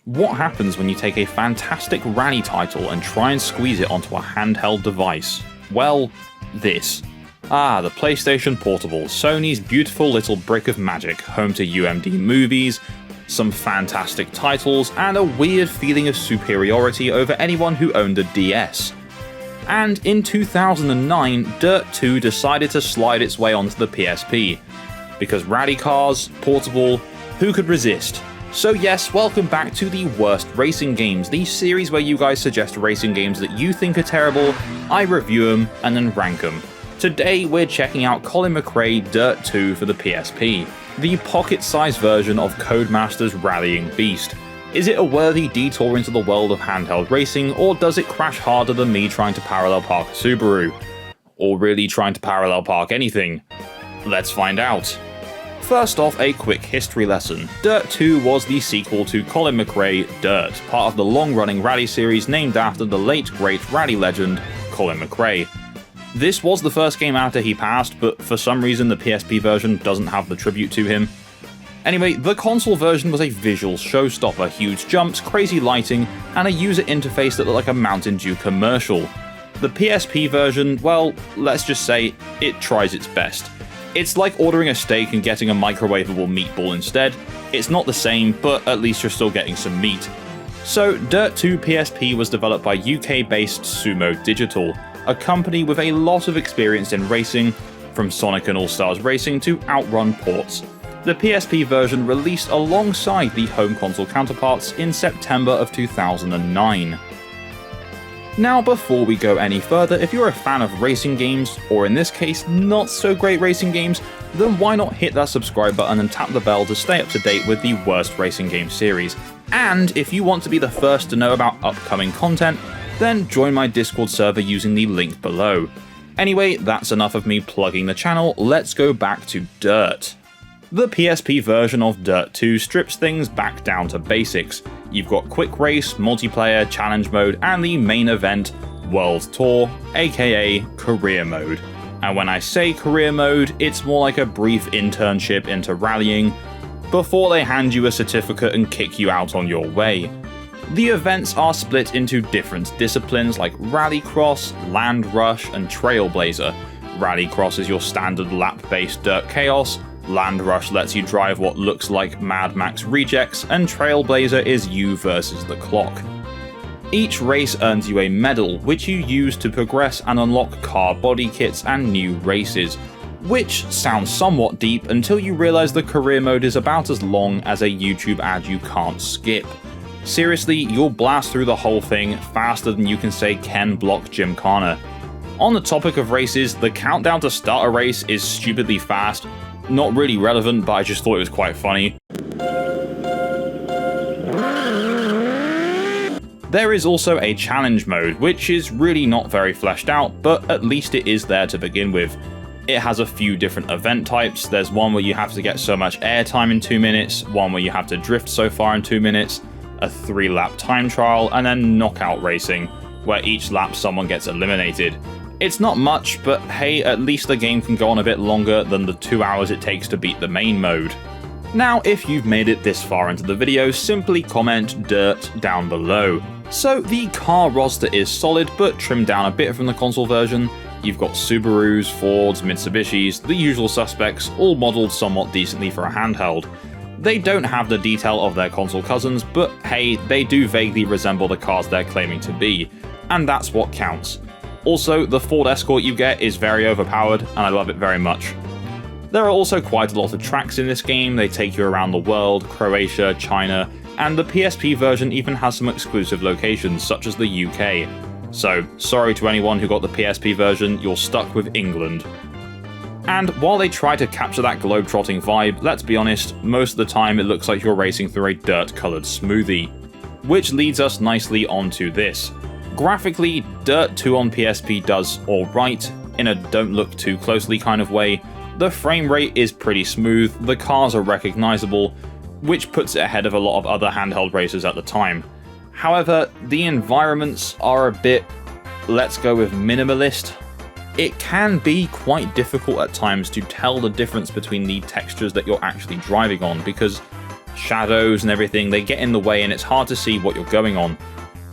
What happens when you take a fantastic rally title and try and squeeze it onto a handheld device? Well, this. The PlayStation Portable, Sony's beautiful little brick of magic, home to UMD movies, some fantastic titles, and a weird feeling of superiority over anyone who owned a DS. And in 2009, DiRT 2 decided to slide its way onto the PSP. Because rally cars, portable, who could resist? So yes, welcome back to the Worst Racing Games, the series where you guys suggest racing games that you think are terrible, I review them, and then rank them. Today we're checking out Colin McRae DiRT 2 for the PSP, the pocket-sized version of Codemaster's rallying beast. Is it a worthy detour into the world of handheld racing, or does it crash harder than me trying to parallel park a Subaru? Or really trying to parallel park anything? Let's find out. First off, a quick history lesson. DiRT 2 was the sequel to Colin McRae DiRT, part of the long-running rally series named after the late great rally legend, Colin McRae. This was the first game after he passed, but for some reason the PSP version doesn't have the tribute to him. Anyway, the console version was a visual showstopper, huge jumps, crazy lighting, and a user interface that looked like a Mountain Dew commercial. The PSP version, well, let's just say, it tries its best. It's like ordering a steak and getting a microwavable meatball instead. It's not the same, but at least you're still getting some meat. So, DiRT 2 PSP was developed by UK-based Sumo Digital, a company with a lot of experience in racing, from Sonic and All-Stars Racing to Outrun ports. The PSP version released alongside the home console counterparts in September of 2009. Now, before we go any further, if you're a fan of racing games, or in this case, not so great racing games, then why not hit that subscribe button and tap the bell to stay up to date with the Worst Racing Game series. And if you want to be the first to know about upcoming content, then join my Discord server using the link below. Anyway, that's enough of me plugging the channel, let's go back to DiRT. The PSP version of DiRT 2 strips things back down to basics. You've got Quick Race, Multiplayer, Challenge Mode, and the main event, World Tour, aka Career Mode. And when I say Career Mode, it's more like a brief internship into rallying, before they hand you a certificate and kick you out on your way. The events are split into different disciplines like Rallycross, Land Rush, and Trailblazer. Rallycross is your standard lap-based dirt chaos, Land Rush lets you drive what looks like Mad Max rejects, and Trailblazer is you versus the clock. Each race earns you a medal, which you use to progress and unlock car body kits and new races, which sounds somewhat deep until you realise the career mode is about as long as a YouTube ad you can't skip. Seriously, you'll blast through the whole thing faster than you can say Ken Block Gymkhana. On the topic of races, the countdown to start a race is stupidly fast. Not really relevant, but I just thought it was quite funny. There is also a challenge mode, which is really not very fleshed out, but at least it is there to begin with. It has a few different event types. There's one where you have to get so much airtime in 2 minutes, one where you have to drift so far in 2 minutes, a 3-lap time trial, and then knockout racing, where each lap someone gets eliminated. It's not much, but hey, at least the game can go on a bit longer than the 2 hours it takes to beat the main mode. Now, if you've made it this far into the video, simply comment DiRT down below. So the car roster is solid, but trimmed down a bit from the console version. You've got Subarus, Fords, Mitsubishis, the usual suspects, all modelled somewhat decently for a handheld. They don't have the detail of their console cousins, but hey, they do vaguely resemble the cars they're claiming to be, and that's what counts. Also, the Ford Escort you get is very overpowered, and I love it very much. There are also quite a lot of tracks in this game. They take you around the world, Croatia, China, and the PSP version even has some exclusive locations, such as the UK. So, sorry to anyone who got the PSP version, you're stuck with England. And while they try to capture that globe-trotting vibe, let's be honest, most of the time it looks like you're racing through a dirt-coloured smoothie. Which leads us nicely onto this. Graphically, DiRT 2 on PSP does alright, in a don't look too closely kind of way. The frame rate is pretty smooth, the cars are recognisable, which puts it ahead of a lot of other handheld racers at the time. However, the environments are a bit, let's go with minimalist. It can be quite difficult at times to tell the difference between the textures that you're actually driving on, because shadows and everything, they get in the way and it's hard to see what you're going on.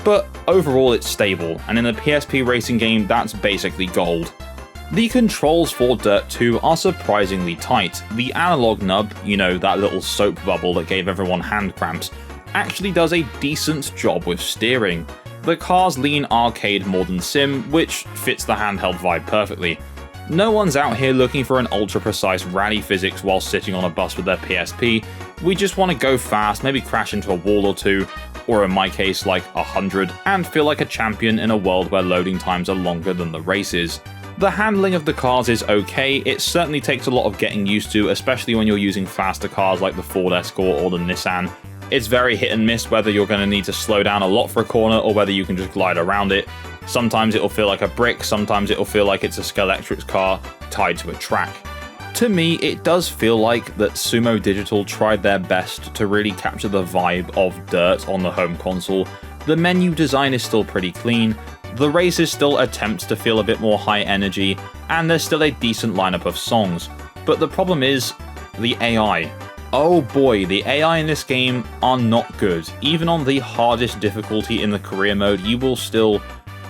But overall it's stable, and in a PSP racing game that's basically gold. The controls for Dirt 2 are surprisingly tight. The analog nub, you know, that little soap bubble that gave everyone hand cramps, actually does a decent job with steering. The cars lean arcade more than sim, which fits the handheld vibe perfectly. No one's out here looking for an ultra-precise rally physics while sitting on a bus with their PSP. We just want to go fast, maybe crash into a wall or two, or in my case like 100, and feel like a champion in a world where loading times are longer than the races. The handling of the cars is okay, it certainly takes a lot of getting used to, especially when you're using faster cars like the Ford Escort or the Nissan. It's very hit and miss whether you're going to need to slow down a lot for a corner or whether you can just glide around it. Sometimes it'll feel like a brick, sometimes it'll feel like it's a Scalextric car tied to a track. To me, it does feel like that Sumo Digital tried their best to really capture the vibe of Dirt on the home console. The menu design is still pretty clean, the races still attempt to feel a bit more high energy, and there's still a decent lineup of songs. But the problem is the AI. Oh boy, the AI in this game are not good. Even on the hardest difficulty in the career mode, you will still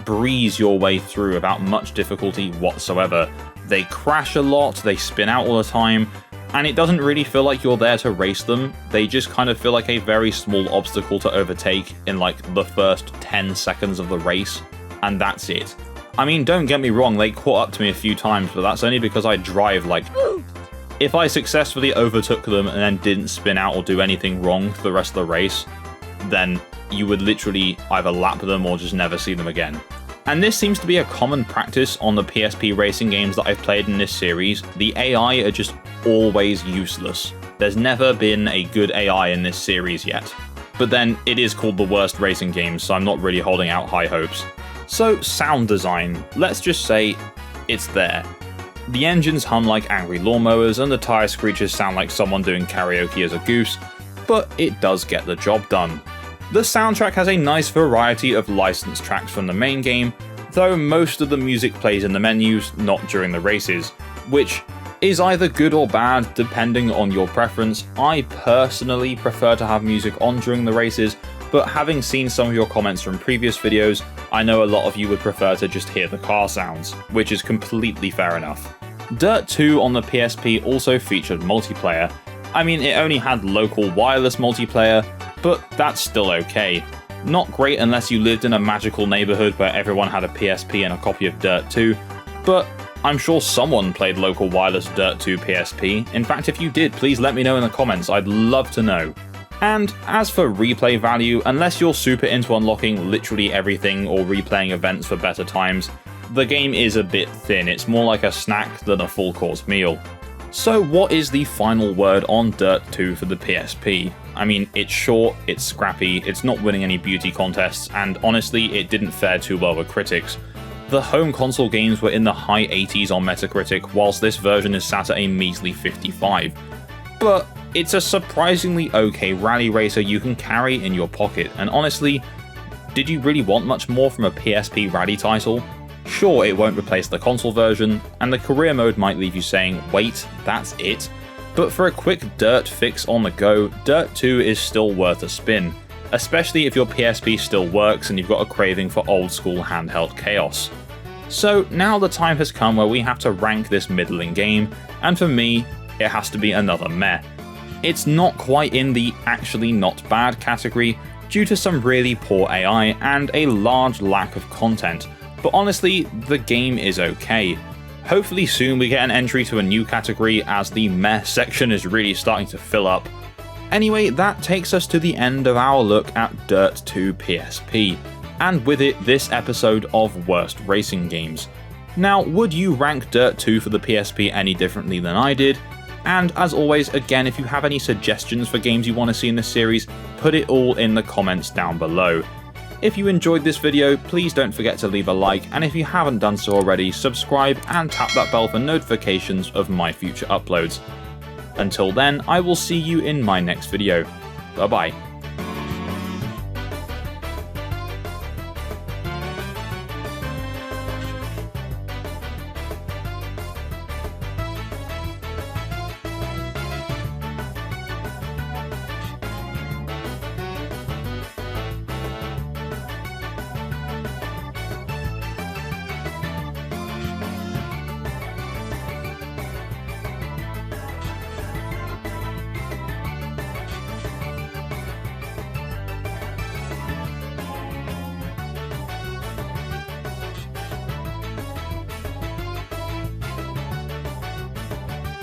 breeze your way through without much difficulty whatsoever. They crash a lot, they spin out all the time, and it doesn't really feel like you're there to race them. They just kind of feel like a very small obstacle to overtake in like the first 10 seconds of the race, and that's it. I mean, don't get me wrong, they caught up to me a few times, but that's only because I drive like... If I successfully overtook them and then didn't spin out or do anything wrong for the rest of the race, then you would literally either lap them or just never see them again. And this seems to be a common practice on the PSP racing games that I've played in this series. The AI are just always useless. There's never been a good AI in this series yet. But then, it is called the worst racing game, so I'm not really holding out high hopes. So, sound design. Let's just say it's there. The engines hum like angry lawnmowers and the tyre screeches sound like someone doing karaoke as a goose, but it does get the job done. The soundtrack has a nice variety of licensed tracks from the main game, though most of the music plays in the menus, not during the races, which is either good or bad depending on your preference. I personally prefer to have music on during the races, but having seen some of your comments from previous videos, I know a lot of you would prefer to just hear the car sounds, which is completely fair enough. Dirt 2 on the PSP also featured multiplayer. I mean, it only had local wireless multiplayer, but that's still okay. Not great unless you lived in a magical neighborhood where everyone had a PSP and a copy of Dirt 2, but I'm sure someone played local wireless Dirt 2 PSP. In fact, if you did, please let me know in the comments, I'd love to know. And as for replay value, unless you're super into unlocking literally everything or replaying events for better times, the game is a bit thin. It's more like a snack than a full course meal. So what is the final word on Dirt 2 for the PSP? I mean, it's short, it's scrappy, it's not winning any beauty contests, and honestly, it didn't fare too well with critics. The home console games were in the high 80s on Metacritic, whilst this version is sat at a measly 55. But it's a surprisingly okay rally racer you can carry in your pocket, and honestly, did you really want much more from a PSP rally title? Sure, it won't replace the console version, and the career mode might leave you saying, wait, that's it? But for a quick Dirt fix on the go, Dirt 2 is still worth a spin, especially if your PSP still works and you've got a craving for old school handheld chaos. So now the time has come where we have to rank this middling game, and for me, it has to be another meh. It's not quite in the actually not bad category due to some really poor AI and a large lack of content, but honestly, the game is okay. Hopefully soon we get an entry to a new category as the meh section is really starting to fill up. Anyway, that takes us to the end of our look at Dirt 2 PSP, and with it this episode of Worst Racing Games. Now, would you rank Dirt 2 for the PSP any differently than I did? And as always, again, if you have any suggestions for games you want to see in this series, put it all in the comments down below. If you enjoyed this video, please don't forget to leave a like, and if you haven't done so already, subscribe and tap that bell for notifications of my future uploads. Until then, I will see you in my next video. Bye bye.